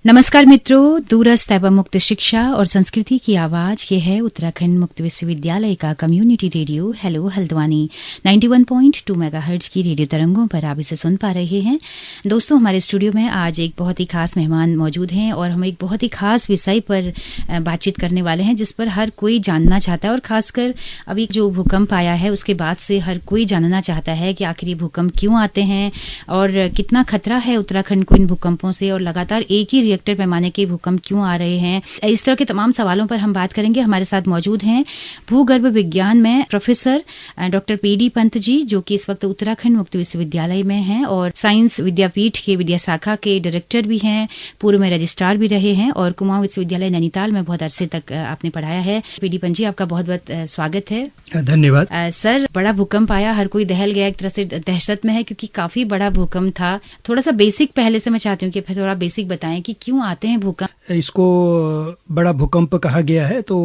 नमस्कार मित्रों, दूरस्थ एवं मुक्त शिक्षा और संस्कृति की आवाज ये है उत्तराखंड मुक्त विश्वविद्यालय का community radio hello Haldwani 91.2 megahertz की रेडियो तरंगों पर आप इसे सुन पा रहे हैं। दोस्तों, हमारे स्टूडियो में आज एक बहुत ही खास मेहमान मौजूद हैं और हम एक बहुत ही खास विषय पर बातचीत करने वाले हैं जिस पर हर कोई जानना चाहता है और खासकर अभी जो भूकंप आया है उसके बाद से हर कोई जानना चाहता है कि आखिर ये भूकंप क्यों आते हैं और कितना खतरा है उत्तराखंड को इन भूकंपों से और लगातार एक ही रिएक्टर पैमाने के भूकंप क्यों आ रहे हैं। इस तरह के तमाम सवालों पर हम बात करेंगे। हमारे साथ मौजूद हैं भूगर्भ विज्ञान में professor doctor PD Pant ji, जो कि इस वक्त उत्तराखंड मुक्त विश्वविद्यालय में हैं और साइंस विद्यापीठ के विद्या शाखा के डायरेक्टर भी हैं, पूर्व में रजिस्ट्रार भी रहे हैं और कुमाऊं विश्वविद्यालय नैनीताल में बहुत अरसे तक आपने पढ़ाया है। पीडी पंत जी, आपका बहुत बहुत स्वागत है। धन्यवाद। सर, बड़ा भूकंप आया, हर कोई दहल गया, एक तरह से दहशत में है क्योंकि काफी बड़ा भूकंप था। थोड़ा सा बेसिक पहले से मैं चाहती हूँ कि फिर थोड़ा बेसिक बताएं कि क्यों आते हैं भूकंप। इसको बड़ा भूकंप कहा गया है। तो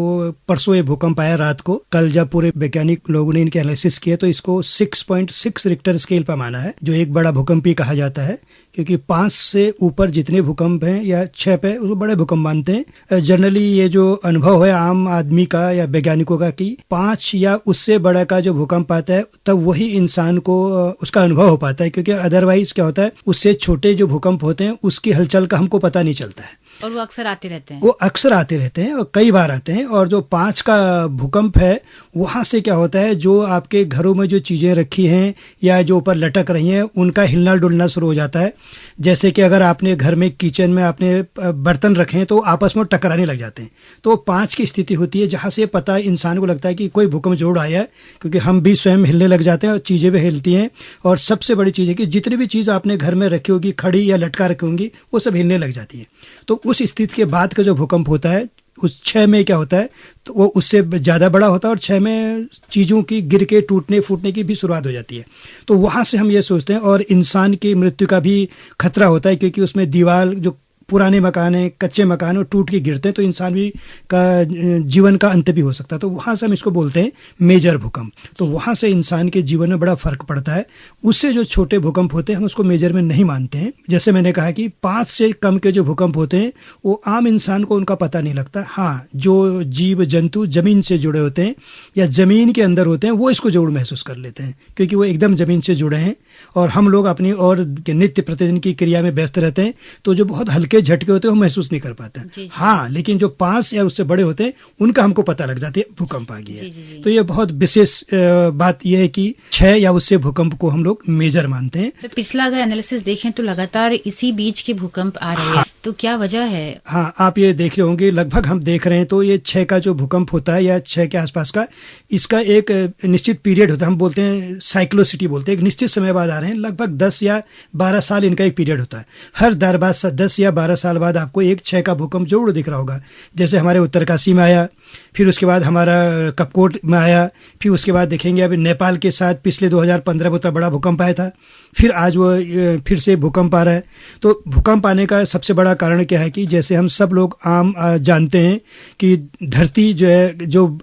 परसों ये भूकंप आया रात को। कल जब पूरे वैज्ञानिक लोगों ने इनके एनालिसिस किए तो इसको 6.6 रिक्टर स्केल पर माना है, जो एक बड़ा भूकंप ही कहा जाता है क्योंकि 5 से ऊपर जितने भूकंप हैं या 6 पे उसको बड़े भूकंप मानते हैं। जनरली ये जो अनुभव है आम आदमी का या वैज्ञानिकों का कि 5 या उससे बड़ा का जो भूकंप आता है तब वही इंसान को उसका अनुभव हो पाता है, क्योंकि अदरवाइज क्या होता है उससे छोटे जो भूकंप होते हैं उसकी हलचल का हमको पता नहीं चलता है और वो अक्सर आते रहते हैं। वो अक्सर आते रहते हैं और कई बार आते हैं। और जो 5 का भूकंप है वहां से क्या होता है, जो आपके घरों में जो चीजें रखी हैं या जो ऊपर लटक रही हैं उनका हिलना डुलना शुरू हो जाता है। जैसे कि अगर आपने घर में किचन में आपने बर्तन रखे हैं तो आपस में टकराने लग जाते हैं। तो 5 की स्थिति होती है जहां से पता इंसान को लगता है कि कोई भूकंप जरूर आया है, क्योंकि हम भी स्वयं हिलने लग जाते हैं और चीजें भी हिलती हैं। और सबसे बड़ी चीज है कि जितनी भी चीज आपने घर में रखी होगी, खड़ी या लटका रखी होंगी, वो सब हिलने लग जाती है। तो उस स्थिति के बाद का जो भूकंप होता है उस 6 में क्या होता है तो वो उससे ज़्यादा बड़ा होता है और 6 में चीज़ों की गिर के टूटने फूटने की भी शुरुआत हो जाती है। तो वहाँ से हम ये सोचते हैं और इंसान की मृत्यु का भी खतरा होता है, क्योंकि उसमें दीवार जो पुराने मकान है, कच्चे मकान और टूट के गिरते हैं तो इंसान भी का जीवन का अंत भी हो सकता है। तो वहाँ से हम इसको बोलते हैं मेजर भूकंप। तो वहाँ से इंसान के जीवन में बड़ा फर्क पड़ता है। उससे जो छोटे भूकंप होते हैं हम उसको मेजर में नहीं मानते हैं। जैसे मैंने कहा कि 5 से कम के जो भूकंप होते हैं वो आम इंसान को उनका पता नहीं लगता। हाँ, जो जीव जंतु जमीन से जुड़े होते हैं या जमीन के अंदर होते हैं वो इसको जरूर महसूस कर लेते हैं, क्योंकि वो एकदम जमीन से जुड़े हैं और हम लोग अपनी और नित्य प्रतिदिन की क्रिया में व्यस्त रहते हैं। तो जो बहुत हल्के झटके होते हैं वो महसूस नहीं कर पाते हैं। हाँ, लेकिन जो 5 या उससे बड़े होते हैं उनका हमको पता लग जाती है भूकंप आ गया है। तो ये बहुत विशेष बात यह है कि 6 या उससे भूकंप को हम लोग मेजर मानते हैं। तो पिछला अगर एनालिसिस देखें तो लगातार इसी बीच के भूकंप आ रहे हैं, तो क्या वजह है? हाँ, आप ये देख रहे होंगे, लगभग हम देख रहे हैं तो ये 6 का जो भूकंप होता है या 6 के आसपास का, इसका एक निश्चित पीरियड होता है। हम बोलते हैं साइक्लोसिटी बोलते हैं, एक निश्चित समय बाद आ रहे हैं। लगभग 10 या 12 साल इनका एक पीरियड होता है। हर 10 या 12 साल बाद आपको एक 6 का भूकंप जरूर दिख रहा होगा। जैसे हमारे उत्तरकाशी में आया, फिर उसके बाद हमारा कपकोट में आया, फिर उसके बाद देखेंगे अभी नेपाल के साथ पिछले 2015 में उतना बड़ा भूकंप आया था, फिर आज वो फिर से भूकंप आ रहा है। तो भूकंप आने का सबसे बड़ा कारण क्या है कि जैसे हम सब लोग आम जानते हैं कि धरती जो है जो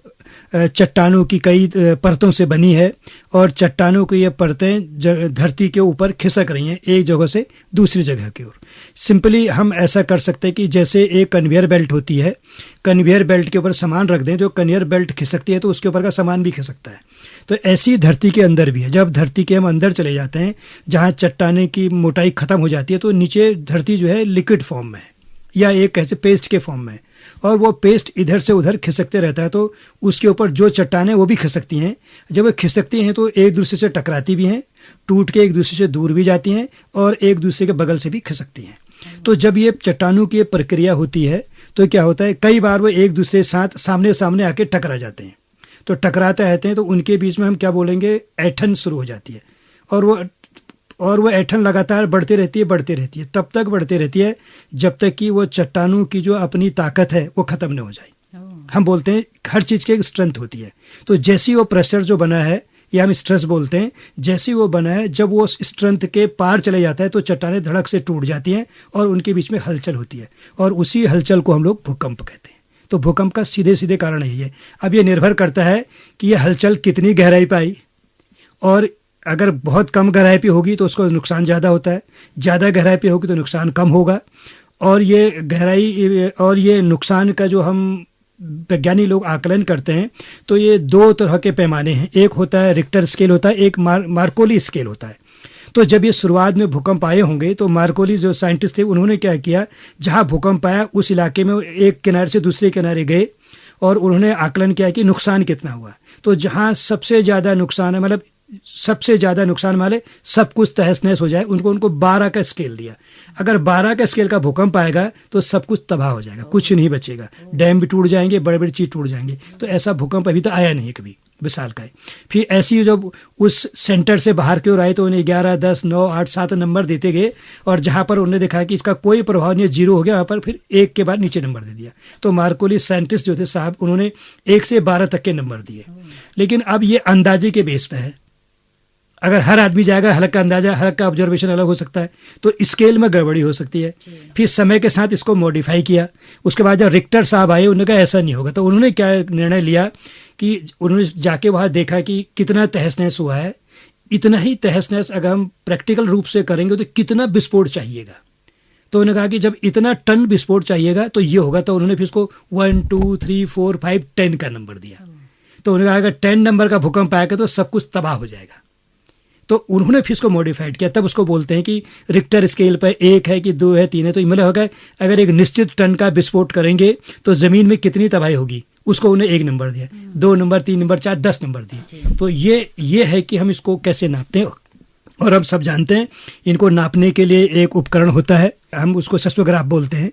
चट्टानों की कई परतों से बनी है और चट्टानों की ये परतें धरती के ऊपर खिसक रही हैं एक जगह से दूसरी जगह की ओर। सिंपली हम ऐसा कर सकते हैं कि जैसे एक कन्वेयर बेल्ट होती है, कन्वेयर बेल्ट के ऊपर सामान रख दें, जो कन्वेयर बेल्ट खिसकती है तो उसके ऊपर का सामान भी खिसकता है। तो ऐसी धरती के अंदर भी है। जब धरती के हम अंदर चले जाते हैं जहाँ चट्टाने की मोटाई खत्म हो जाती है तो नीचे धरती जो है लिक्विड फॉर्म में है या एक कैसे पेस्ट के फॉर्म में, और वो पेस्ट इधर से उधर खिसकते रहता है। तो उसके ऊपर जो चट्टानें वो भी खिसकती हैं। जब वो खिसकती हैं तो एक दूसरे से टकराती भी हैं, टूट के एक दूसरे से दूर भी जाती हैं और एक दूसरे के बगल से भी खिसकती हैं। तो जब ये चट्टानों की प्रक्रिया होती है तो क्या होता है, कई बार वो एक दूसरे के साथ सामने सामने आके टकरा जाते हैं। तो टकराते रहते हैं तो उनके बीच में हम क्या बोलेंगे, ऐठन शुरू हो जाती है। और वो ऐठन लगातार बढ़ती रहती है, तब तक बढ़ती रहती है जब तक कि वो चट्टानों की जो अपनी ताकत है वो खत्म न हो जाए। हम बोलते हैं हर चीज़ की एक स्ट्रेंथ होती है। तो जैसी वो प्रेशर जो बना है या हम स्ट्रेस बोलते हैं, जैसी वो बना है, जब वो स्ट्रेंथ के पार चले जाता है तो चट्टानें धड़क से टूट जाती हैं और उनके बीच में हलचल होती है और उसी हलचल को हम लोग भूकंप कहते हैं। तो भूकंप का सीधे सीधे कारण यही है। अब ये निर्भर करता है कि ये हलचल कितनी गहराई पे आई, और अगर बहुत कम गहराई पे होगी तो उसको नुकसान ज़्यादा होता है, ज़्यादा गहराई पे होगी तो नुकसान कम होगा, और ये गहराई और ये नुकसान का जो हम वैज्ञानिक लोग आकलन करते हैं, तो ये दो तरह के पैमाने हैं। एक होता है रिक्टर स्केल होता है, एक मार्कोली स्केल होता है। तो जब ये शुरुआत में भूकंप आए होंगे तो मार्कोली जो साइंटिस्ट थे उन्होंने क्या किया, जहाँ भूकंप आया उस इलाके में एक किनारे से दूसरे किनारे गए और उन्होंने आकलन किया कि नुकसान कितना हुआ। तो जहाँ सबसे ज़्यादा नुकसान है, मतलब सबसे ज़्यादा नुकसान वाले सब कुछ तहस नहस हो जाए, उनको 12 का स्केल दिया। अगर 12 का स्केल का भूकंप आएगा तो सब कुछ तबाह हो जाएगा, कुछ नहीं बचेगा, डैम भी टूट जाएंगे, बड़े बड़े चीज़ टूट जाएंगे। तो ऐसा भूकंप अभी तक आया नहीं कभी विशाल का है। फिर ऐसी जब उस सेंटर से बाहर की ओर आए तो उन्हें 11, 10, 9, 8, 7 नंबर देते गए, और जहाँ पर उन्होंने देखा कि इसका कोई प्रभाव नहीं है, 0 हो गया, वहाँ पर फिर 1 के बाद नीचे नंबर दे दिया। तो मार्कोली साइंटिस्ट जो थे साहब, उन्होंने 1 से 12 तक के नंबर दिए। लेकिन अब ये अंदाजे के बेस पे है, अगर हर आदमी जाएगा, हलक का अंदाजा, हलक का ऑब्जर्वेशन अलग हो सकता है, तो स्केल में गड़बड़ी हो सकती है। फिर समय के साथ इसको मॉडिफाई किया। उसके बाद जब रिक्टर साहब आए, उन्होंने कहा ऐसा नहीं होगा। तो उन्होंने क्या निर्णय लिया कि उन्होंने जाके वहाँ देखा कि कितना तहस नहस हुआ है। इतना ही तहस नहस अगर हम प्रैक्टिकल रूप से करेंगे तो कितना विस्फोट चाहिएगा। तो उन्होंने कहा कि जब इतना टन विस्फोट चाहिएगा तो ये होगा। तो उन्होंने फिर इसको 1, 2, 3, 4, 5, 10 का नंबर दिया। तो उन्होंने कहा अगर 10 नंबर का भूकंप आएगा तो सब कुछ तबाह हो जाएगा। तो उन्होंने फिर इसको मॉडिफाइड किया। तब उसको बोलते हैं कि रिक्टर स्केल पर 1 है कि 2 है, 3 है। तो मतलब होगा अगर एक निश्चित टन का विस्फोट करेंगे तो ज़मीन में कितनी तबाही होगी, उसको उन्हें 1 नंबर दिया, 2 नंबर, 3 नंबर, 4, 10 नंबर दिए। तो ये है कि हम इसको कैसे नापते हैं। और हम सब जानते हैं इनको नापने के लिए एक उपकरण होता है, हम उसको सेस्मोग्राफ बोलते हैं,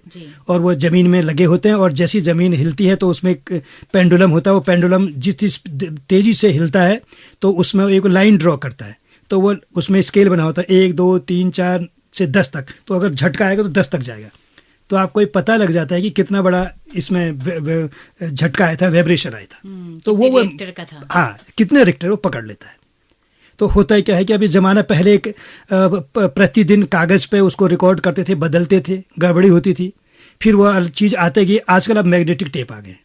और वो ज़मीन में लगे होते हैं। और जैसी ज़मीन हिलती है तो उसमें एक पेंडुलम होता है। वो पेंडुलम जिस तेज़ी से हिलता है तो उसमें एक लाइन ड्रॉ करता है। तो वो उसमें स्केल बना होता है 1, 2, 3, 4 से 10 तक। तो अगर झटका आएगा तो 10 तक जाएगा। तो आपको पता लग जाता है कि कितना बड़ा इसमें झटका आया था, वाइब्रेशन आया था। तो वो रिक्टर का था, हाँ, कितने रिक्टर वो पकड़ लेता है। तो होता है क्या है कि अभी ज़माना पहले एक प्रतिदिन कागज़ पे उसको रिकॉर्ड करते थे, बदलते थे, गड़बड़ी होती थी। फिर वो चीज़ आते गई। आजकल अब मैग्नेटिक टेप आ गए।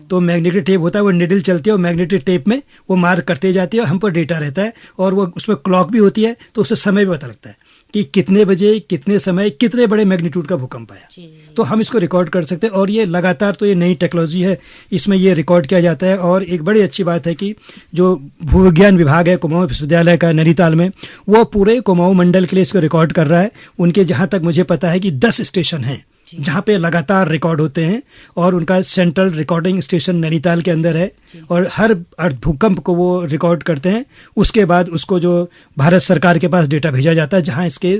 तो मैग्नेटिक टेप होता है, वो निडल चलती है और मैग्नेटिक टेप में वो मार्क करते जाती है और हम पर डेटा रहता है। और वो उसमें क्लॉक भी होती है, तो उससे समय भी पता लगता है कि कितने बजे, कितने समय, कितने बड़े मैग्नीट्यूड का भूकंप आया। तो हम इसको रिकॉर्ड कर सकते हैं। और ये लगातार, तो ये नई टेक्नोलॉजी है, इसमें ये रिकॉर्ड किया जाता है। और एक बड़ी अच्छी बात है कि जो भूविज्ञान विभाग है कुमाऊं विश्वविद्यालय का नैनीताल में, वो पूरे कुमाऊं मंडल के लिए इसको रिकॉर्ड कर रहा है। उनके जहाँ तक मुझे पता है कि 10 स्टेशन हैं जहाँ पे लगातार रिकॉर्ड होते हैं, और उनका सेंट्रल रिकॉर्डिंग स्टेशन नैनीताल के अंदर है। और हर भूकंप को वो रिकॉर्ड करते हैं। उसके बाद उसको जो भारत सरकार के पास डेटा भेजा जाता है, जहाँ इसके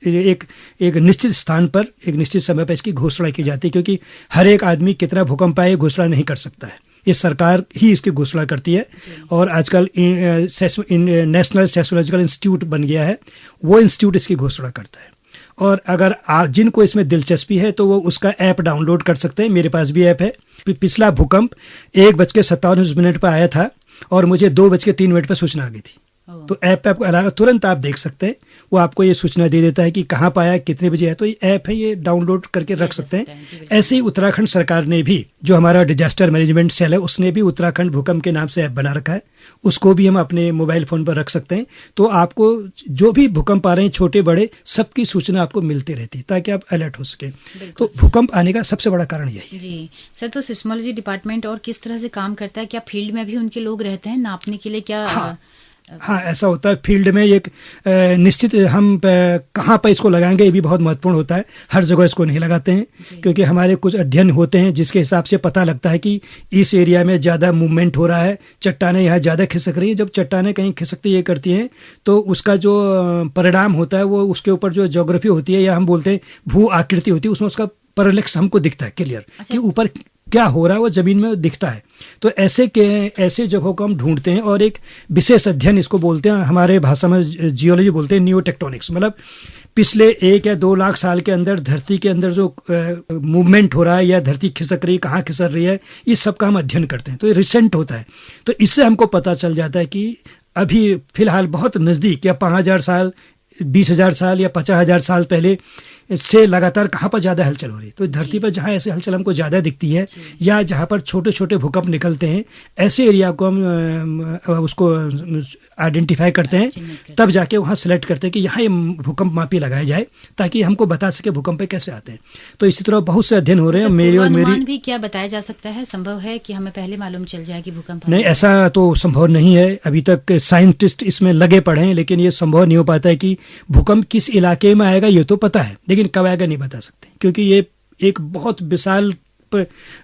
एक निश्चित स्थान पर एक निश्चित समय पर इसकी घोषणा की जाती है। क्योंकि हर एक आदमी कितना भूकंप आए घोषणा नहीं कर सकता है, ये सरकार ही इसकी घोषणा करती है। और आजकल नेशनल सेस्मोलॉजिकल इंस्टीट्यूट बन गया है, वो इंस्टीट्यूट इसकी घोषणा करता है। और अगर जिनको इसमें दिलचस्पी है तो वो उसका ऐप डाउनलोड कर सकते हैं। मेरे पास भी ऐप है। पिछला भूकंप 1:57 पर आया था और मुझे 2:03 पर सूचना आ गई थी। तो ऐप पे तुरंत आप देख सकते हैं, वो आपको ये सूचना दे देता है कि कहाँ पाया, कितने बजे है। तो ये ऐप है, ये डाउनलोड करके रख सकते हैं। ऐसे ही उत्तराखंड सरकार ने भी, जो हमारा डिजास्टर मैनेजमेंट सेल है, उसने भी उत्तराखंड भूकंप के नाम से ऐप बना रखा है। उसको भी हम अपने मोबाइल फ़ोन पर रख सकते हैं। तो आपको जो भी भूकंप आ रहे हैं, छोटे बड़े, सबकी सूचना आपको मिलती रहती है, ताकि आप अलर्ट हो सकें। तो भूकंप आने का सबसे बड़ा कारण यही है। जी सर, तो सिस्मोलॉजी डिपार्टमेंट और किस तरह से काम करता है? क्या फील्ड में भी उनके लोग रहते हैं नापने के लिए? क्या हाँ, ऐसा होता है। फील्ड में एक निश्चित हम कहाँ पर इसको लगाएंगे, ये भी बहुत महत्वपूर्ण होता है। हर जगह इसको नहीं लगाते हैं, क्योंकि हमारे कुछ अध्ययन होते हैं जिसके हिसाब से पता लगता है कि इस एरिया में ज़्यादा मूवमेंट हो रहा है, चट्टानें यहाँ ज़्यादा खिसक रही हैं। जब चट्टानें कहीं खिसकती ये करती हैं तो उसका जो परिणाम होता है, वो उसके ऊपर जो ज्योग्राफी होती है, या हम बोलते हैं भू आकृति होती है, उसमें उसका परिलक्ष्य हमको दिखता है क्लियर, कि ऊपर क्या हो रहा है वो ज़मीन में दिखता है। तो ऐसे जगहों को हम ढूंढते हैं। और एक विशेष अध्ययन इसको बोलते हैं, हमारे भाषा में जियोलॉजी बोलते हैं, न्यूओ टेक्टोनिक्स। मतलब पिछले 1 या 2 लाख साल के अंदर धरती के अंदर जो मूवमेंट हो रहा है, या धरती खिसक रही है, कहाँ खिसक रही है, इस सब का हम अध्ययन करते हैं। तो ये रिसेंट होता है। तो इससे हमको पता चल जाता है कि अभी फ़िलहाल बहुत नज़दीक, या 5000 साल, 20,000 साल या 50,000 साल पहले से लगातार कहाँ पर ज़्यादा हलचल हो रही है। तो धरती पर जहाँ ऐसे हलचल हमको ज़्यादा दिखती है या जहाँ पर छोटे छोटे भूकंप निकलते हैं, ऐसे एरिया को हम उसको आइडेंटिफाई करते हैं, तब जाके वहाँ सेलेक्ट करते हैं कि यहाँ ये भूकंप मापी लगाया जाए ताकि हमको बता सके भूकंप कैसे आते हैं। तो इसी तरह बहुत से अध्ययन हो रहे हैं। मेरी और मेरी भी क्या बताया जा सकता है, संभव है कि हमें पहले मालूम चल जाए कि भूकंप? नहीं, ऐसा तो संभव नहीं है। अभी तक साइंटिस्ट इसमें लगे पड़े हैं, लेकिन ये संभव नहीं हो पाता है कि भूकंप किस इलाके में आएगा। ये तो पता है, लेकिन कब आएगा नहीं बता सकते, क्योंकि ये एक बहुत विशाल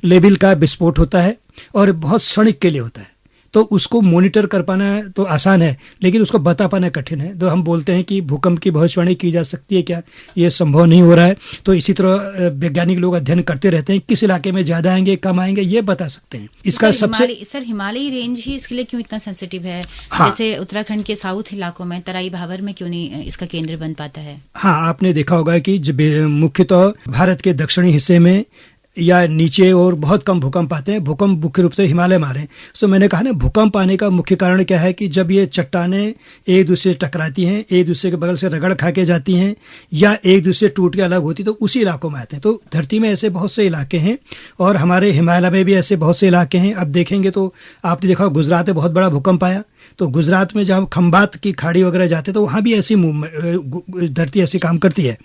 लेवल का विस्फोट होता है और बहुत क्षणिक के लिए होता है। तो उसको मॉनिटर कर पाना तो आसान है, लेकिन उसको बता पाना कठिन है। तो हम बोलते हैं कि भूकंप की भविष्यवाणी की जा सकती है क्या, ये संभव नहीं हो रहा है। तो इसी तरह वैज्ञानिक लोग अध्ययन करते रहते हैं, किस इलाके में ज्यादा आएंगे कम आएंगे ये बता सकते हैं। इसका सबसे हिमालयी रेंज ही इसके लिए क्यों इतना सेंसिटिव है? हाँ, जैसे उत्तराखंड के साउथ इलाकों में तराई भावर में क्यों नहीं इसका केंद्र बन पाता है? हाँ, आपने देखा होगा कि मुख्यतः भारत के दक्षिणी हिस्से में या नीचे और बहुत कम भूकंप आते हैं। भूकंप मुख्य रूप से हिमालय में आ रहे हैं। सो मैंने कहा ना, भूकंप आने का मुख्य कारण क्या है कि जब ये चट्टानें एक दूसरे से टकराती हैं, एक दूसरे के बगल से रगड़ खा के जाती हैं या एक दूसरे टूट के अलग होती, तो उसी इलाकों में आते हैं। तो धरती में ऐसे बहुत से इलाके हैं और हमारे हिमालय में भी ऐसे बहुत से इलाके हैं। अब देखेंगे तो आपने देखा गुजरात में बहुत बड़ा भूकंप आया, तो गुजरात में जब खंबात की खाड़ी वगैरह जाते हैं तो वहाँ भी ऐसी धरती ऐसी काम करती है।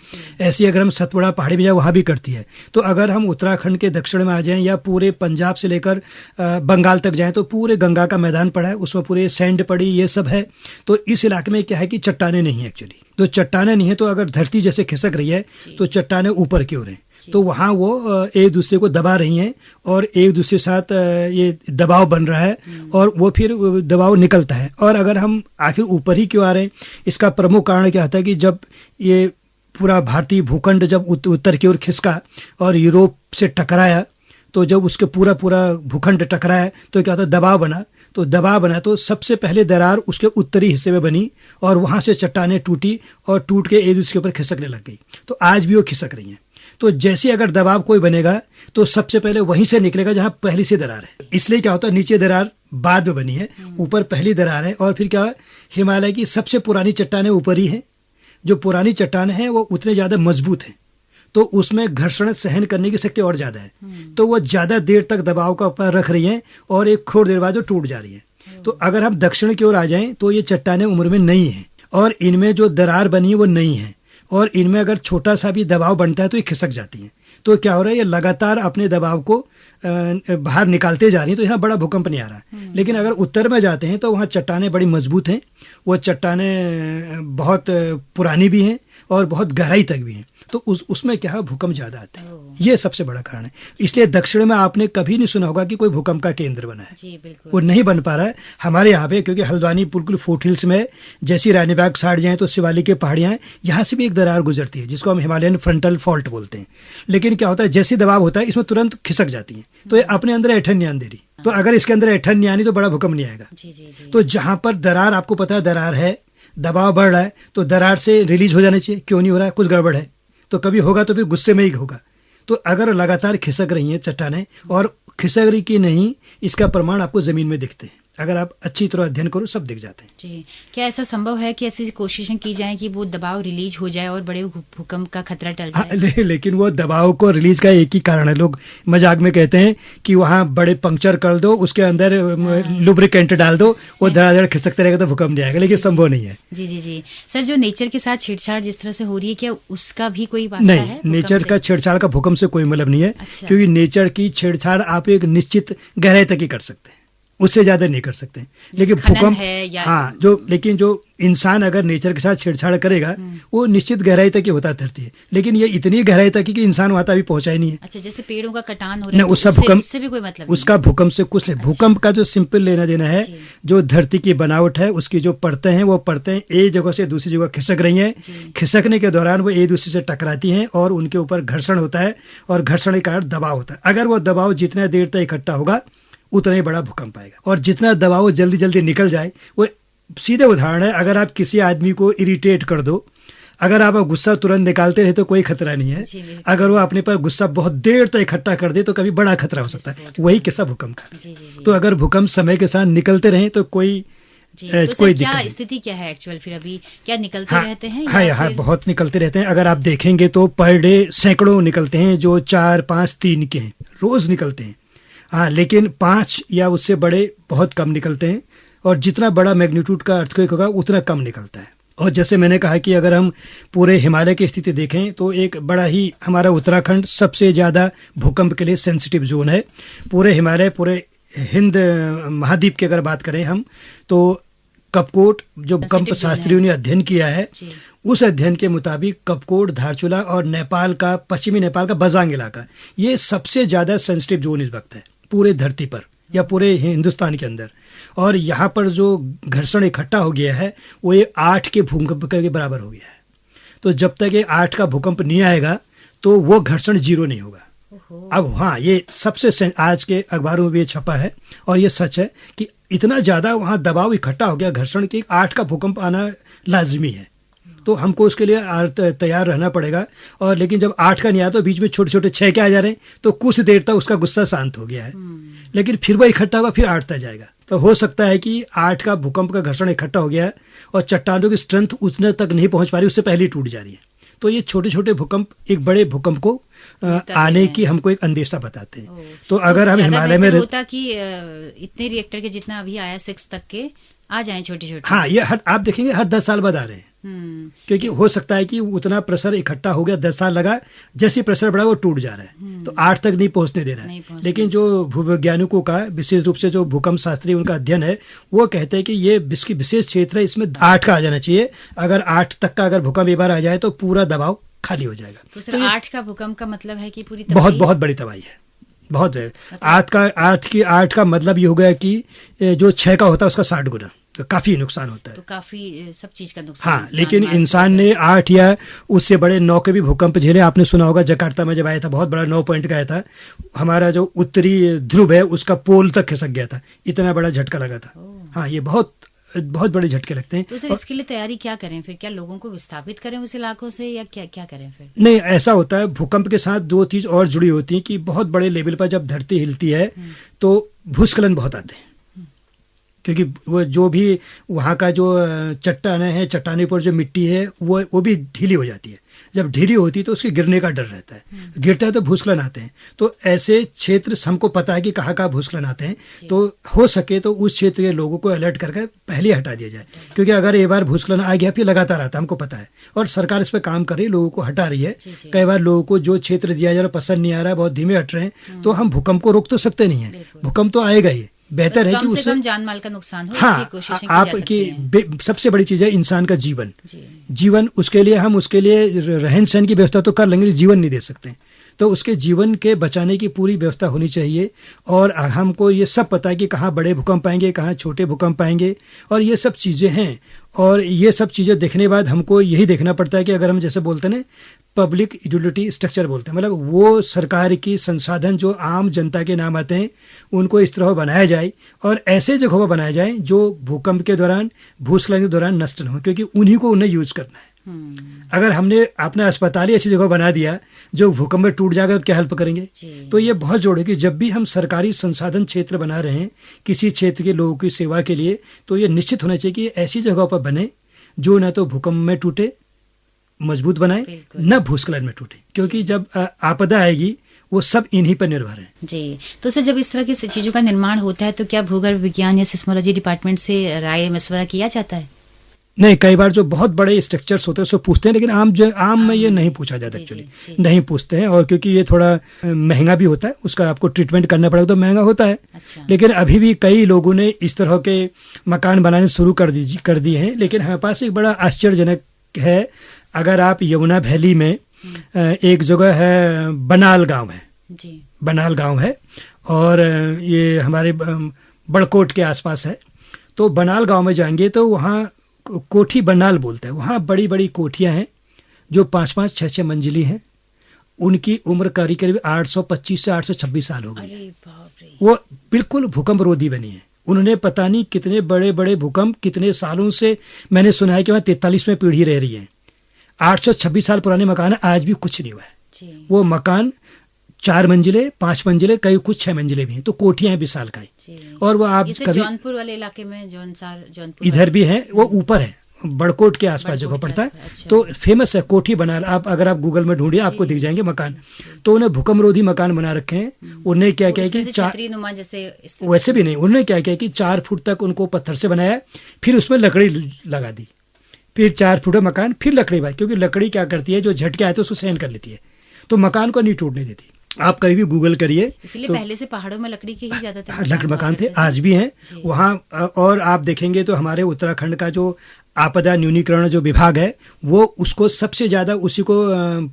ऐसी अगर हम सतपुड़ा पहाड़ी में जाए वहाँ भी करती है। तो अगर हम उत्तराखंड के दक्षिण में आ जाएं या पूरे पंजाब से लेकर बंगाल तक जाएं तो पूरे गंगा का मैदान पड़ा है, उसमें पूरे सैंड पड़ी, ये सब है। तो इस इलाके में क्या है कि चट्टाने नहीं है एक्चुअली। तो चट्टाने नहीं है, तो अगर धरती जैसे खिसक रही है तो चट्टाने ऊपर की ओर हैं, तो वहाँ वो एक दूसरे को दबा रही हैं और एक दूसरे के साथ ये दबाव बन रहा है और वो फिर दबाव निकलता है। और अगर हम आखिर ऊपर ही क्यों आ रहे हैं, इसका प्रमुख कारण क्या होता है कि जब ये पूरा भारतीय भूखंड जब उत्तर की ओर खिसका और यूरोप से टकराया, तो जब उसके पूरा भूखंड टकराया तो क्या होता है, दबाव बना। तो दबाव बना तो सबसे पहले दरार उसके उत्तरी हिस्से में बनी और वहाँ से चट्टानें टूटी और टूट के एक दूसरे के ऊपर खिसकने लग गई। तो आज भी वो खिसक रही हैं। तो जैसे अगर दबाव कोई बनेगा तो सबसे पहले वहीं से निकलेगा जहां पहली से दरार है। इसलिए क्या होता है, नीचे दरार बाद में बनी है, ऊपर पहली दरार है। और फिर क्या है, हिमालय की सबसे पुरानी चट्टानें ऊपर ही है। जो पुरानी चट्टानें हैं वो उतने ज्यादा मजबूत हैं, तो उसमें घर्षण सहन करने की शक्ति और ज्यादा है, तो वो ज्यादा देर तक दबाव का ऊपर रख रही हैं और एक थोड़ी देर बाद वो टूट जा रही है। तो अगर हम दक्षिण की ओर आ जाएं तो ये चट्टानें उम्र में नई हैं और इनमें जो दरार बनी है वो नई है और इनमें अगर छोटा सा भी दबाव बनता है तो ये खिसक जाती हैं। तो क्या हो रहा है, ये लगातार अपने दबाव को बाहर निकालते जा रही हैं। तो यहाँ बड़ा भूकंप नहीं आ रहा है। लेकिन अगर उत्तर में जाते हैं तो वहाँ चट्टानें बड़ी मजबूत हैं, वो चट्टानें बहुत पुरानी भी हैं और बहुत गहराई तक भी हैं, तो उसमें क्या है, भूकंप ज्यादा आते हैं। ये सबसे बड़ा कारण है। इसलिए दक्षिण में आपने कभी नहीं सुना होगा कि कोई भूकंप का केंद्र बना है। जी, बिल्कुल। वो नहीं बन पा रहा है हमारे यहाँ पे, क्योंकि हल्द्वानी बिल्कुल फुट हिल्स में, जैसी रानीबाग साइड जाए तो शिवालिक की पहाड़ियाँ हैं, यहाँ से भी एक दरार गुजरती है जिसको हम हिमालयन फ्रंटल फॉल्ट बोलते हैं। लेकिन क्या होता है, जैसे दबाव होता है इसमें तुरंत खिसक जाती है, तो ये अपने अंदर ऐठन नहीं आने दे रही। तो अगर इसके अंदर ऐठन नहीं आनी तो बड़ा भूकंप नहीं आएगा। जी, जी, जी। तो जहां पर दरार, आपको पता है दरार है, दबाव बढ़ रहा है, तो दरार से रिलीज हो जाना चाहिए। क्यों नहीं हो रहा है, कुछ गड़बड़ है। तो कभी होगा तो फिर गुस्से में ही होगा। तो अगर लगातार खिसक रही हैं चट्टानें, और खिसक रही की नहीं, इसका प्रमाण आपको जमीन में दिखते हैं। अगर आप अच्छी तरह अध्ययन करो सब दिख जाते हैं। जी, क्या ऐसा संभव है कि ऐसी कोशिशें की जाएं कि वो दबाव रिलीज हो जाए और बड़े भूकंप का खतरा टल जाए? लेकिन वो दबाव को रिलीज का एक ही कारण है। लोग मजाक में कहते हैं कि वहाँ बड़े पंक्चर कर दो, उसके अंदर लुब्रिकेंट डाल दो, वो धड़ाधड़ खिसकते रहेगा तो भूकंप नहीं आएगा, लेकिन संभव नहीं है। जी, जी, जी। सर, जो नेचर के साथ छेड़छाड़ जिस तरह से हो रही है, क्या उसका भी कोई वास्ता है? नहीं, नेचर का छेड़छाड़ का भूकंप से कोई मतलब नहीं है। अच्छा। क्योंकि नेचर की छेड़छाड़ आप एक निश्चित गहराई तक ही कर सकते हैं, उससे ज्यादा नहीं कर सकते। लेकिन भूकंप, हाँ, लेकिन जो इंसान अगर नेचर के साथ छेड़छाड़ करेगा वो निश्चित गहराई तक ही होता धरती है, लेकिन ये इतनी गहराई तक कि इंसान वहां तक पहुंचा ही नहीं है। अच्छा, जैसे पेड़ों का कटान हो रहा है, उसका भूकंप उससे भी कोई मतलब उसका भूकंप से कुछ नहीं। भूकंप का जो सिंपल लेना देना है, जो धरती की बनावट है, उसकी जो परतें हैं, वो परतें एक जगह से दूसरी जगह खिसक रही हैं। खिसकने के दौरान वो एक दूसरे से टकराती हैं और उनके ऊपर घर्षण होता है और घर्षण के कारण दबाव होता है। अगर वो दबाव जितना देर तक इकट्ठा होगा उतना ही बड़ा भूकंप आएगा। और जितना दबाव जल्दी जल्दी निकल जाए, वो सीधे उदाहरण है, अगर आप किसी आदमी को इरिटेट कर दो, अगर आप गुस्सा तुरंत निकालते रहे तो कोई खतरा नहीं है। अगर वो अपने पर गुस्सा बहुत देर तक इकट्ठा कर दे तो कभी बड़ा खतरा हो सकता है। वही किस्सा भूकंप का। तो अगर भूकंप समय के साथ निकलते रहे तो कोई जी, तो कोई क्या दिक्कत नहीं। स्थिति क्या है एक्चुअल फिर अभी, क्या निकलते हाँ, रहते हैं हाँ या हाँ फिर? बहुत निकलते रहते हैं। अगर आप देखेंगे तो पर डे सैकड़ों निकलते हैं, जो 4 5 3 के हैं, रोज निकलते हैं। हाँ, लेकिन 5 या उससे बड़े बहुत कम निकलते हैं, और जितना बड़ा मैग्नीट्यूड का अर्थक्वेक होगा उतना कम निकलता है। और जैसे मैंने कहा कि अगर हम पूरे हिमालय की स्थिति देखें तो एक बड़ा ही हमारा उत्तराखंड सबसे ज़्यादा भूकंप के लिए सेंसिटिव जोन है। पूरे हिमालय, पूरे हिंद महाद्वीप की अगर बात करें हम, तो कपकोट जो भूकंप Sensitive zone शास्त्रियों है। ने अध्ययन किया है, जी। उस अध्ययन के मुताबिक कपकोट, धारचूला और नेपाल का, पश्चिमी नेपाल का बजांग इलाका, ये सबसे ज़्यादा सेंसिटिव जोन इस वक्त है पूरे धरती पर या पूरे हिंदुस्तान के अंदर। और यहाँ पर जो घर्षण इकट्ठा हो गया है वो ये 8 के भूकंप के बराबर हो गया है। तो जब तक ये 8 का भूकंप नहीं आएगा तो वो घर्षण 0 नहीं होगा। अब हाँ, ये सबसे आज के अखबारों में भी ये छपा है और ये सच है कि इतना ज़्यादा वहाँ दबाव इकट्ठा हो गया घर्षण की, 8 का भूकंप आना लाजमी है। तो हमको उसके लिए तैयार रहना पड़ेगा। और लेकिन जब 8 का नहीं आया तो बीच में छोटे छोटे 6 के आ जा रहे हैं, तो कुछ देर तक उसका गुस्सा शांत हो गया है, लेकिन फिर वो इकट्ठा होगा, फिर 8 तक जाएगा। तो हो सकता है कि 8 का भूकंप का घर्षण इकट्ठा हो गया है और चट्टानों की स्ट्रेंथ उतने तक नहीं पहुंच पा रही, उससे पहले ही टूट जा रही है। तो ये छोटे छोटे भूकंप एक बड़े भूकंप को आने की हमको एक अंदेशा बताते हैं। तो अगर हम हिमालय में होता कि इतने रिएक्टर के जितना अभी आया 6 तक के आ जाएं छोटे छोटे। हाँ, ये आप देखेंगे हर 10 साल बाद आ रहे हैं, क्योंकि हो सकता है कि उतना प्रेशर इकट्ठा हो गया, 10 साल लगा, जैसे प्रेशर बढ़ा वो टूट जा रहा है, तो 8 तक नहीं पहुंचने दे रहा है। लेकिन जो भूवैज्ञानिकों का विशेष रूप से जो भूकंप शास्त्री उनका अध्ययन है, वो कहते हैं कि ये इसकी विशेष क्षेत्र है, इसमें 8 का आ जाना चाहिए। अगर 8 तक का अगर भूकंप एक बार आ जाए तो पूरा दबाव खाली हो जाएगा। तो सर 8 का भूकंप का मतलब है कि पूरी बहुत बहुत बड़ी तबाही है, बहुत है। 8 का मतलब ये हो गया कि जो 6 का होता है उसका 60 गुना, तो काफी नुकसान होता है। तो काफी सब चीज का नुकसान। हाँ, लेकिन इंसान ने 8 या उससे बड़े 9 के भी भूकंप झेले। आपने सुना होगा जकार्ता में जब आया था, बहुत बड़ा 9 पॉइंट का आया था, हमारा जो उत्तरी ध्रुव है उसका पोल तक खिसक गया था, इतना बड़ा झटका लगा था। हाँ, ये बहुत बहुत बड़े झटके लगते हैं। तो सर इसके लिए तैयारी क्या करें फिर? क्या लोगों को विस्थापित करें उस इलाकों से, या क्या क्या करें फिर? नहीं, ऐसा होता है, भूकंप के साथ 2 चीज और जुड़ी होती हैं कि बहुत बड़े लेवल पर जब धरती हिलती है तो भूस्खलन बहुत आते हैं, क्योंकि वो जो भी वहाँ का जो चट्टानें हैं, चट्टाने पर जो मिट्टी है वो भी ढीली हो जाती है। जब ढीली होती है तो उसके गिरने का डर रहता है, गिरता है तो भूस्खलन आते हैं। तो ऐसे क्षेत्र हमको पता है कि कहाँ कहाँ भूस्खलन आते हैं, तो हो सके तो उस क्षेत्र के लोगों को अलर्ट करके पहले हटा दिया जाए, क्योंकि अगर एक बार भूस्खलन आ गया फिर लगातार आता है, हमको पता है। और सरकार इस पर काम कर रही है, लोगों को हटा रही है। कई बार लोगों को जो क्षेत्र दिया जा रहा है पसंद नहीं आ रहा है, बहुत धीमे हट रहे हैं, तो हम भूकंप को रोक तो सकते नहीं है, भूकंप तो आएगा ही। बेहतर है कि उससे कम जान माल का नुकसान हो, हाँ, आपकी सबसे बड़ी चीज है इंसान का जीवन। उसके लिए हम उसके लिए रहन सहन की व्यवस्था तो कर लेंगे, जीवन नहीं दे सकते। तो उसके जीवन के बचाने की पूरी व्यवस्था होनी चाहिए। और हमको ये सब पता है कि कहाँ बड़े भूकंप आएंगे, कहाँ छोटे भूकंप आएंगे, और ये सब चीज़ें हैं। और ये सब चीज़ें देखने के बाद हमको यही देखना पड़ता है कि अगर हम जैसे बोलते हैं ना, पब्लिक यूटिलिटी स्ट्रक्चर बोलते हैं, मतलब वो सरकार की संसाधन जो आम जनता के नाम आते हैं उनको इस तरह बनाया जाए, और ऐसे जगहों पर बनाया जाए जो भूकंप के दौरान, भूस्खलन के दौरान नष्ट न हो, क्योंकि उन्हीं को उन्हें यूज करना है। अगर हमने अपना अस्पताल ही ऐसी जगह बना दिया जो भूकंप में टूट जाएगा तो क्या हेल्प करेंगे? तो ये बहुत जोड़ है कि जब भी हम सरकारी संसाधन क्षेत्र बना रहे हैं किसी क्षेत्र के लोगों की सेवा के लिए, तो ये निश्चित होना चाहिए कि ऐसी जगहों पर बने जो न तो भूकंप में टूटे, मजबूत बनाए, न भूस्खलन में टूटे, क्योंकि जब आपदा आएगी वो सब इन्हीं पर निर्भर है। जी, तो सर जब इस तरह की चीजों का निर्माण होता है तो क्या भूगर्भ विज्ञान या सिस्मोलॉजी डिपार्टमेंट से राय मशवरा किया जाता है? नहीं, कई बार जो बहुत बड़े स्ट्रक्चर्स होते हैं उसको पूछते हैं, लेकिन आम में ये नहीं पूछा जाता, एक्चुअली नहीं पूछते हैं। और क्योंकि ये थोड़ा महंगा भी होता है, उसका आपको ट्रीटमेंट करना पड़ेगा तो महंगा होता है। अच्छा। लेकिन अभी भी कई लोगों ने इस तरह के मकान बनाने शुरू कर दिए हैं। लेकिन हमारे पास एक बड़ा आश्चर्यजनक है, अगर आप यमुना वैली में एक जगह है, बनाल गाँव है, बनाल गाँव है, और ये हमारे बड़कोट के आसपास है। तो बनाल गाँव में जाएंगे तो वहाँ कोठी बनाल बोलते हैं, वहाँ बड़ी बड़ी कोठियाँ हैं जो 5-5, 6-6 मंजिली हैं। उनकी उम्र करीब 825 से 826 साल हो गई। वो बिल्कुल भूकंप रोधी बनी है। उन्होंने पता नहीं कितने बड़े बड़े भूकंप कितने सालों से, मैंने सुना है कि वहाँ 43वें पीढ़ी रह रही है। 826 साल पुराने मकान है, आज भी कुछ नहीं हुआ है। वो मकान 4 मंजिले, 5 मंजिले, कई कुछ 6 मंजिले भी हैं। तो कोठियां हैं विशालकाय। और वो आप कभी जौनपुर वाले इलाके में जौनपुर इधर भी है, वो ऊपर है, बड़कोट के आसपास जगह पड़ता है। अच्छा। तो फेमस है कोठी बना, आप अगर आप गूगल में ढूंढिए आपको दिख जाएंगे मकान। तो उन्हें भूकंपरोधी मकान बना रखे हैं। उन्हें क्या क्या कि वैसे भी नहीं, उन्होंने क्या किया कि 4 फुट तक उनको पत्थर से बनाया, फिर उसमें लकड़ी लगा दी, फिर 4 फुट मकान, फिर लकड़ी भाई, क्योंकि लकड़ी क्या करती है, जो झटके आए तो उसको सहन कर लेती है, तो मकान को नहीं टूटने देती। आप कहीं भी गूगल करिए, इसलिए तो पहले से पहाड़ों में लकड़ी के ही ज्यादातर लकड़ी मकान थे, आज भी हैं वहाँ। और आप देखेंगे तो हमारे उत्तराखंड का जो आपदा न्यूनीकरण जो विभाग है, वो उसको सबसे ज्यादा उसी को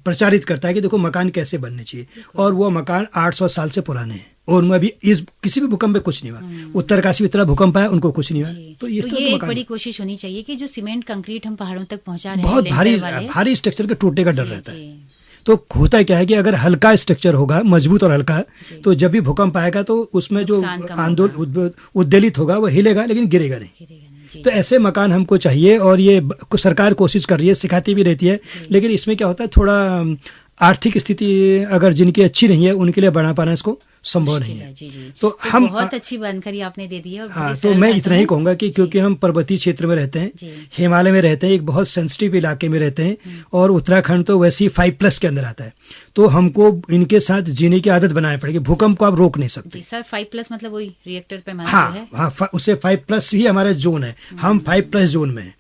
प्रचारित करता है कि देखो मकान कैसे बनने चाहिए। और वो मकान 800 साल से पुराने हैं, और उनमें भी इस किसी भी भूकंप में कुछ नहीं हुआ। उत्तरकाशी में इतना भूकंप आया, उनको कुछ नहीं हुआ। तो ये एक बड़ी कोशिश होनी चाहिए कि जो सीमेंट कंक्रीट हम पहाड़ों तक पहुंचा रहे हैं, बहुत भारी स्ट्रक्चर के टूटने का डर रहता है। तो होता क्या है कि अगर हल्का स्ट्रक्चर होगा, मजबूत और हल्का, तो जब भी भूकंप आएगा तो उसमें जो आंदोलन उद्वेलित होगा वो हिलेगा, लेकिन गिरेगा नहीं। तो ऐसे मकान हमको चाहिए, और ये सरकार कोशिश कर रही है, सिखाती भी रहती है। लेकिन इसमें क्या होता है, थोड़ा आर्थिक स्थिति अगर जिनकी अच्छी नहीं है, उनके लिए बना पाना इसको संभव नहीं है। तो हम बहुत अच्छी जानकारी आपने दे दी है। हाँ, तो मैं इतना ही कहूंगा कि क्योंकि हम पर्वतीय क्षेत्र में रहते हैं, हिमालय में रहते हैं, एक बहुत सेंसिटिव इलाके में रहते हैं, और उत्तराखंड तो वैसे ही 5+ के अंदर आता है, तो हमको इनके साथ जीने की आदत बनानी पड़ेगी। भूकंप को आप रोक नहीं सकते। सर 5+ मतलब वही रिएक्टर पे हाँ, उससे 5+ ही हमारा जोन है, हम 5+ जोन में है।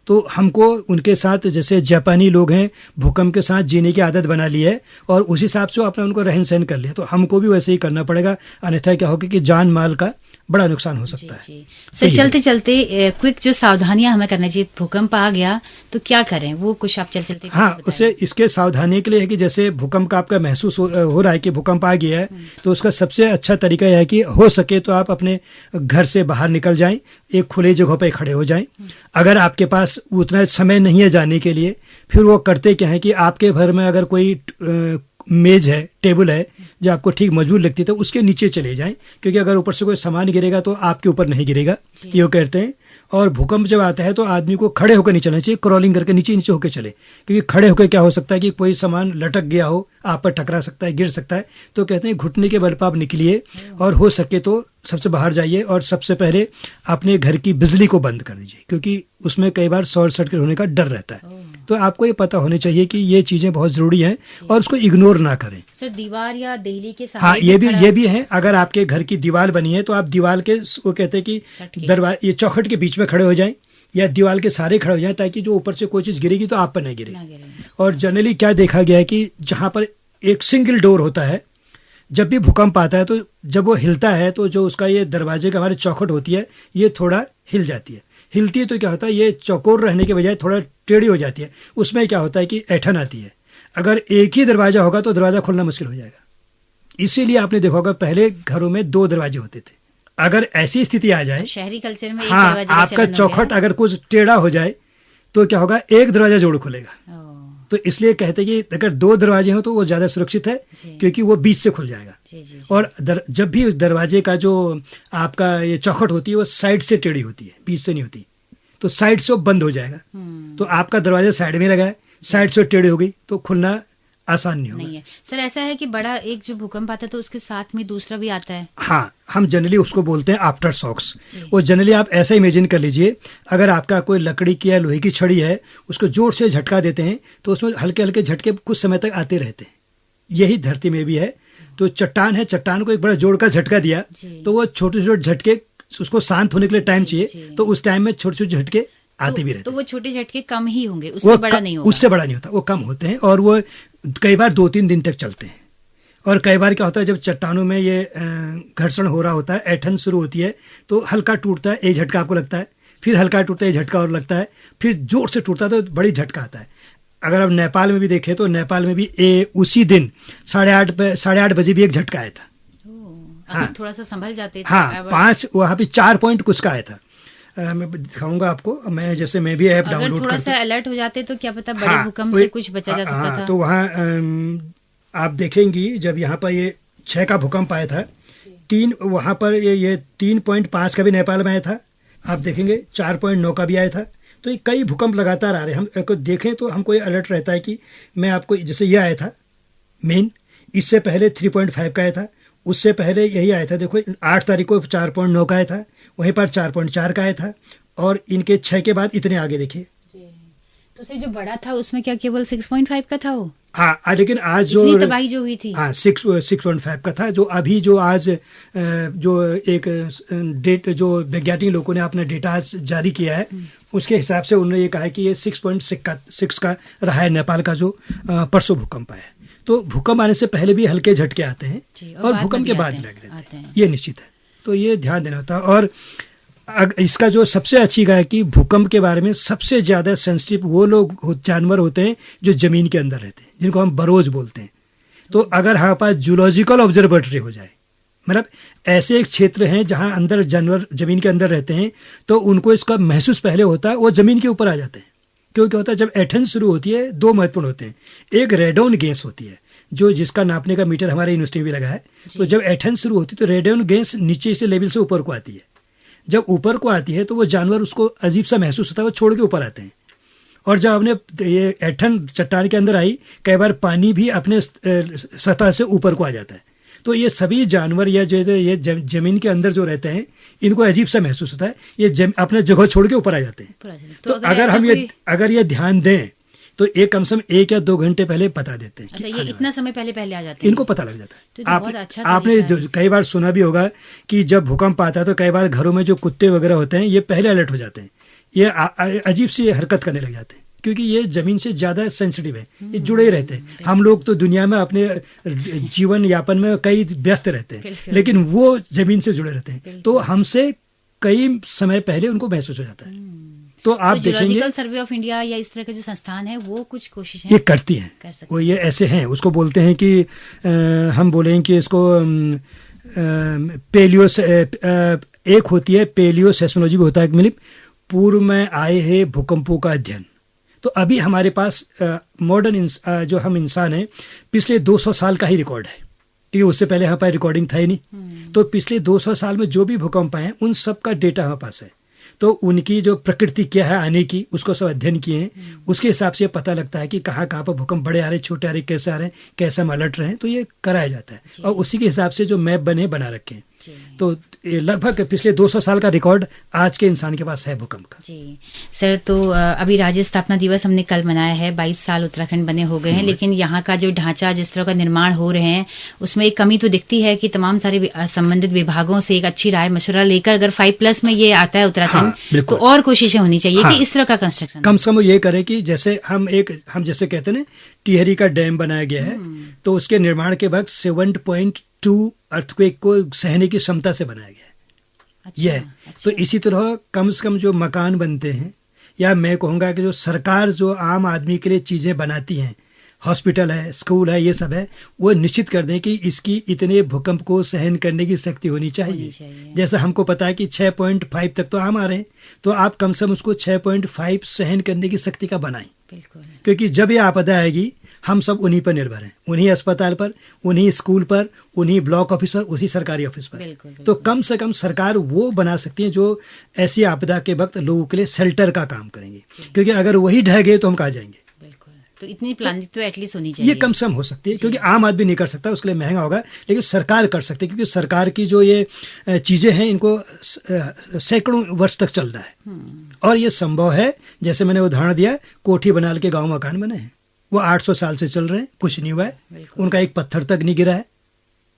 तो हमको उनके साथ, जैसे जापानी लोग हैं, भूकंप के साथ जीने की आदत बना ली है, और उस हिसाब से आपने उनको रहन सहन कर लिया, तो हमको भी वैसे ही करना पड़ेगा। अन्यथा क्या होगा कि जान माल का बड़ा नुकसान हो सकता है। सर चलते चलते क्विक जो सावधानियां हमें करना चाहिए, भूकंप आ गया तो क्या करें, वो कुछ आप चलते हाँ, उसे इसके सावधानी के लिए है कि जैसे भूकंप का आपका महसूस हो रहा है कि भूकंप आ गया है, तो उसका सबसे अच्छा तरीका यह है कि हो सके तो आप अपने घर से बाहर निकल जाएं, एक खुले जगह पर खड़े हो जाएं। अगर आपके पास उतना समय नहीं है जाने के लिए, फिर वो करते क्या है कि आपके घर में अगर कोई मेज है, टेबल है जो आपको ठीक मजबूत लगती है, तो उसके नीचे चले जाएं, क्योंकि अगर ऊपर से कोई सामान गिरेगा तो आपके ऊपर नहीं गिरेगा, ये कहते हैं। और भूकंप जब आता है तो आदमी को खड़े होकर नहीं चलना चाहिए, क्रॉलिंग करके नीचे नीचे होकर चले, क्योंकि खड़े होकर क्या हो सकता है कि कोई सामान लटक गया हो, आप पर टकरा सकता है, गिर सकता है। तो कहते हैं घुटने के बल पर आप निकलिए, और हो सके तो सबसे बाहर जाइए, और सबसे पहले अपने घर की बिजली को बंद कर दीजिए, क्योंकि उसमें कई बार शॉर्ट सर्किट होने का डर रहता है। तो आपको ये पता होने चाहिए कि ये चीजें बहुत जरूरी हैं, और उसको इग्नोर ना करें। सर दीवार या देहली के हाँ, ये भी है। अगर आपके घर की दीवार बनी है तो आप दीवार के, वो कहते हैं कि दरवाजे, ये चौखट के बीच में खड़े हो जाएं, या दीवार के सारे खड़े हो जाएं, ताकि जो ऊपर से कोई चीज गिरेगी तो आप पर नहीं गिरे। और जनरली क्या देखा गया है कि जहां पर एक सिंगल डोर होता है, जब भी भूकंप आता है तो जब वो हिलता है तो जो उसका ये दरवाजे का हमारी चौखट होती है, ये थोड़ा हिल जाती है। हिलती है तो क्या होता है, ये चौकोर रहने के बजाय थोड़ा टेढ़ी हो जाती है। उसमें क्या होता है कि ऐठन आती है। अगर एक ही दरवाजा होगा तो दरवाजा खोलना मुश्किल हो जाएगा। इसीलिए आपने देखा होगा पहले घरों में 2 दरवाजे होते थे। अगर ऐसी स्थिति आ जाए, शहरी कल्चर में हाँ, आपका चौखट अगर कुछ टेढ़ा हो जाए तो क्या होगा, एक दरवाजा जोड़ खुलेगा। तो इसलिए कहते हैं कि अगर 2 दरवाजे हो तो वो ज्यादा सुरक्षित है, क्योंकि वो बीच से खुल जाएगा। और जब भी उस दरवाजे का जो आपका ये चौखट होती है, वो साइड से टेढ़ी होती है, बीच से नहीं होती, तो साइड से वो बंद हो जाएगा। तो आपका दरवाजा साइड में लगा है, साइड से टेढ़ी हो गई तो खुलना आसान नहीं होगा। नहीं है सर, ऐसा है कि बड़ा एक जो भूकंप आता है तो उसके साथ में दूसरा भी आता है। हाँ, हम जनरली उसको बोलते हैं आफ्टर शॉक्स। वो जनरली आप ऐसा इमेजिन कर लीजिए, अगर आपका कोई लकड़ी की या लोहे की छड़ी है, उसको जोर से झटका देते हैं तो उसमें हल्के हल्के झटके कुछ समय तक आते रहते हैं। यही धरती में भी है। तो चट्टान है, चट्टान को एक बड़ा जोर का झटका दिया तो वो छोटे छोटे झटके, उसको शांत होने के लिए टाइम चाहिए, तो उस टाइम में छोटे छोटे झटके आते भी रहते। तो वो छोटे झटके कम ही होंगे, उससे बड़ा नहीं होगा। उससे बड़ा नहीं होता, वो कम होते हैं, और वो कई बार 2-3 दिन तक चलते हैं। और कई बार क्या होता है, जब चट्टानों में ये घर्षण हो रहा होता है, ऐठन शुरू होती है, तो हल्का टूटता है, एक झटका आपको लगता है, फिर हल्का टूटता है, एक झटका और लगता है, फिर जोर से टूटता है तो बड़ी झटका आता है। अगर आप नेपाल में भी देखें तो नेपाल में भी उसी दिन 8:30 बजे भी एक झटका आया था। हाँ, थोड़ा सा संभल जाते थे। हाँ, 5 वहाँ पे 4 पॉइंट कुछ का आया था। मैं दिखाऊंगा आपको, मैं जैसे मैं भी ऐप डाउनलोड करता, थोड़ा सा अलर्ट हो जाते तो क्या पता बड़े भूकंप से कुछ बचा जा सकता था। तो वहाँ आप देखेंगी, जब यहाँ पर ये 6 का भूकंप आया था, 3 वहाँ पर ये 3.5 का भी नेपाल में आया था। आप देखेंगे 4.9 का भी आया था। तो ये कई भूकंप लगातार आ रहे हैं। हम देखें तो हमको ये अलर्ट रहता है कि मैं आपको, जैसे ये आया था मेन, इससे पहले 3.5 का आया था, उससे पहले यही आया था, देखो 8 तारीख को 4.9 का आया था, वहीं पर 4.4 का आया था, और इनके 6 के बाद इतने आगे देखिए। तो से जो बड़ा था उसमें क्या केवल 6.5 का था वो? हाँ, लेकिन आज जो इतनी तबाही जो हुई थी, हाँ 6.5 का था। जो अभी जो आज जो एक डेट जो वैज्ञानिक लोगों ने अपना डेटा जारी किया है, उसके हिसाब से उन्होंने ये कहा है कि ये 6.6 का रहा है नेपाल का जो परसों भूकंप आया। तो भूकंप आने से पहले भी हल्के झटके आते हैं और भूकंप के बाद लग रहते हैं, ये निश्चित है। तो ये ध्यान देना होता है। और इसका जो सबसे अच्छी है कि भूकंप के बारे में सबसे ज़्यादा सेंसिटिव वो लोग जानवर होते हैं जो ज़मीन के अंदर रहते हैं, जिनको हम बरोज बोलते हैं। तो अगर हमारे पास जूलॉजिकल ऑब्जर्वेटरी हो जाए, मतलब ऐसे एक क्षेत्र हैं जहां अंदर जानवर ज़मीन के अंदर रहते हैं, तो उनको इसका महसूस पहले होता है, वो ज़मीन के ऊपर आ जाते हैं। क्यों क्या होता है, जब ऐठन शुरू होती है दो महत्वपूर्ण होते हैं। एक रेडॉन गैस होती है जो जिसका नापने का मीटर हमारे यूनिवर्सिटी में भी लगा है। तो जब ऐठन शुरू होती है तो रेडॉन गैस नीचे से लेवल से ऊपर को आती है। जब ऊपर को आती है तो वो जानवर उसको अजीब सा महसूस होता है, वो छोड़ के ऊपर आते हैं। और जब हमने ये ऐठन चट्टान के अंदर आई, कई बार पानी भी अपने सतह से ऊपर को आ जाता है। तो ये सभी जानवर या जो ये जमीन के अंदर जो रहते हैं, इनको अजीब सा महसूस होता है, ये अपने जगह छोड़ के ऊपर आ जाते हैं। तो अगर हम अगर ये ध्यान दें तो एक कम से कम 1 या 2 घंटे पहले बता देते हैं। अच्छा, ये इतना समय पहले आ जाते हैं, इनको पता लग जाता है। तो बहुत अच्छा आपने कई बार सुना भी होगा कि जब भूकंप आता है तो कई बार घरों में जो कुत्ते वगैरह होते हैं ये पहले अलर्ट हो जाते हैं, ये अजीब सी हरकत करने लग जाते हैं, क्योंकि ये जमीन से ज्यादा सेंसिटिव है, ये जुड़े ही रहते हैं। हम लोग तो दुनिया में अपने जीवन यापन में कई व्यस्त रहते हैं, लेकिन वो जमीन से जुड़े रहते हैं, तो हमसे कई समय पहले उनको महसूस हो जाता है। तो आप देखेंगे सर्वे ऑफ इंडिया या इस तरह के जो संस्थान है वो कुछ कोशिशें ये करती हैं, वो ये ऐसे हैं, उसको बोलते हैं कि हम बोलेंगे कि इसको एक होती है पेलियो सेस्मोलॉजी भी होता है, मतलब पूर्व में आए हैं भूकंपों का अध्ययन। तो अभी हमारे पास मॉडर्न जो हम इंसान हैं, पिछले 200 साल का ही रिकॉर्ड है, क्योंकि उससे पहले यहाँ पर रिकॉर्डिंग था ही नहीं। तो पिछले 200 साल में जो भी भूकंप आए हैं उन सब का डेटा हमारे पास है। तो उनकी जो प्रकृति क्या है आने की, उसको सब अध्ययन किए हैं। उसके हिसाब से पता लगता है कि कहाँ पर भूकंप बड़े आ रहे, छोटे आ रहे, कैसे आ रहे हैं, कैसे हम अलर्ट रहे हैं, तो ये कराया जाता है। और उसी के हिसाब से जो मैप बना रखे हैं। तो लगभग पिछले 200 साल का रिकॉर्ड आज के इंसान के पास है भूकंप का। जी सर, तो अभी राज्य स्थापना दिवस हमने कल मनाया है, 22 साल उत्तराखंड बने हो गए हैं, लेकिन यहाँ का जो ढांचा जिस तरह का निर्माण हो रहे हैं उसमें एक कमी तो दिखती है कि तमाम सारे संबंधित विभागों से एक अच्छी राय मशवरा लेकर अगर 5+ में ये आता है उत्तराखंड, तो और कोशिशें होनी चाहिए कि इस तरह का कंस्ट्रक्शन कम से कम ये करे कि जैसे हम जैसे कहते हैं टिहरी का डैम बनाया गया है, तो उसके निर्माण के बाद 7.2 अर्थक्वेक को सहने की क्षमता से बनाया गया है। यह तो इसी तरह कम से कम जो मकान बनते हैं, या मैं कहूँगा कि जो सरकार जो आम आदमी के लिए चीज़ें बनाती हैं, हॉस्पिटल है, स्कूल है, ये सब है, वो निश्चित कर दें कि इसकी इतने भूकंप को सहन करने की शक्ति होनी चाहिए। जैसा हमको पता है कि 6.5 तक तो आम आ रहे हैं, तो आप कम से कम उसको 6.5 सहन करने की शक्ति का बनाएं। क्योंकि जब ये आपदा आएगी हम सब उन्हीं पर निर्भर हैं, उन्हीं अस्पताल पर, उन्हीं स्कूल पर, उन्हीं ब्लॉक ऑफिस पर, उसी सरकारी ऑफिस पर। बिल्कुल। तो कम से कम सरकार वो बना सकती है जो ऐसी आपदा के वक्त लोगों के लिए शेल्टर का काम करेंगे, क्योंकि अगर वही ढह गए तो हम कहाँ जाएंगे। तो इतनी प्लानिंग तो एटलीस्ट होनी चाहिए, ये कम से कम हो सकती है, क्योंकि आम आदमी नहीं कर सकता, उसके लिए महंगा होगा, लेकिन सरकार कर सकती है, क्योंकि सरकार की जो ये चीज़ें हैं इनको सैकड़ों वर्ष तक चल रहा है। और ये संभव है, जैसे मैंने उदाहरण दिया, कोठी बनाल के गांव मकान बने हैं, वो 800 साल से चल रहे हैं, कुछ नहीं हुआ है, उनका एक पत्थर तक नहीं गिरा है।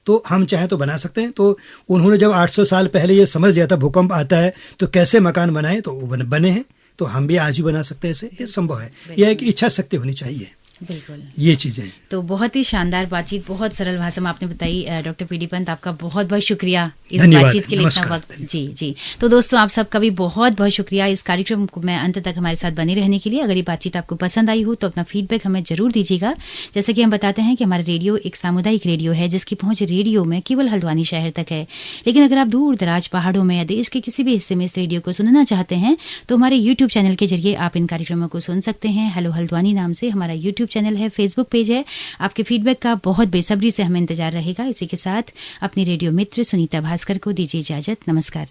तो हम चाहें तो बना सकते हैं। तो उन्होंने जब 800 साल पहले ये समझ लिया था भूकंप आता है तो कैसे मकान बनाए, तो वो बने हैं। तो हम भी आज भी बना सकते हैं, ऐसे ये संभव है। यह है कि इच्छा शक्ति होनी चाहिए। बिल्कुल, ये चीजें। तो बहुत ही शानदार बातचीत, बहुत सरल भाषा में आपने बताई। डॉक्टर पीडी पंत, आपका बहुत बहुत शुक्रिया इस बातचीत के लिए, इतना वक्त। जी जी। तो दोस्तों, आप सबका भी बहुत बहुत शुक्रिया इस कार्यक्रम को में अंत तक हमारे साथ बने रहने के लिए। अगर ये बातचीत आपको पसंद आई हो तो अपना फीडबैक हमें जरूर दीजिएगा। जैसे कि हम बताते हैं कि हमारा रेडियो एक सामुदायिक रेडियो है, जिसकी पहुंच रेडियो में केवल हल्द्वानी शहर तक है। लेकिन अगर आप दूर दराज पहाड़ों में या देश के किसी भी हिस्से में इस रेडियो को सुनना चाहते हैं तो हमारे यूट्यूब चैनल के जरिए आप इन कार्यक्रमों को सुन सकते हैं। हेलो हल्द्वानी नाम से हमारा यूट्यूब चैनल है, फेसबुक पेज है। आपके फीडबैक का बहुत बेसब्री से हमें इंतजार रहेगा। इसी के साथ अपनी रेडियो मित्र सुनीता भास्कर को दीजिए इजाजत। नमस्कार।